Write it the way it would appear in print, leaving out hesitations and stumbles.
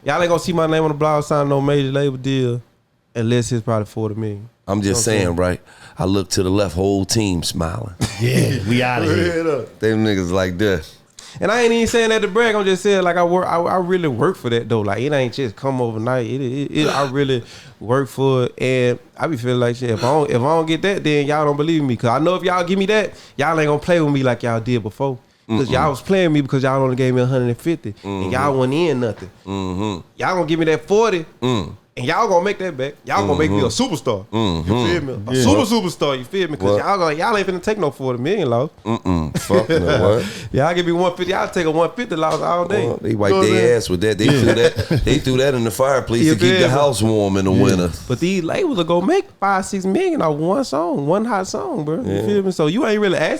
Y'all ain't gonna see my name on the blog sign no major label deal unless it's probably 40 million. I'm just saying, right? I look to the left, whole team smiling. Yeah, we out of here. Them niggas like this. And I ain't even saying that to brag. I'm just saying like I really work for that though. Like it ain't just come overnight. I really work for it, and I be feeling like shit. If I don't get that, then y'all don't believe me. Cause I know if y'all give me that, y'all ain't gonna play with me like y'all did before. Cause y'all was playing me because y'all only gave me 150, and y'all wasn't in nothing. Y'all gonna give me that 40. And y'all gonna make that back. Y'all gonna make me a superstar. You feel me? A superstar. You feel me? Cause y'all ain't finna take no 40 million loss. Fuck no what? Y'all give me 150. Y'all take a 150 loss all day. Well, they wipe their ass with that. They threw that. They threw that in the fireplace to keep the house warm in the winter. But these labels are gonna make 5-6 million off one song, one hot song, bro. You feel me? So you ain't really asking.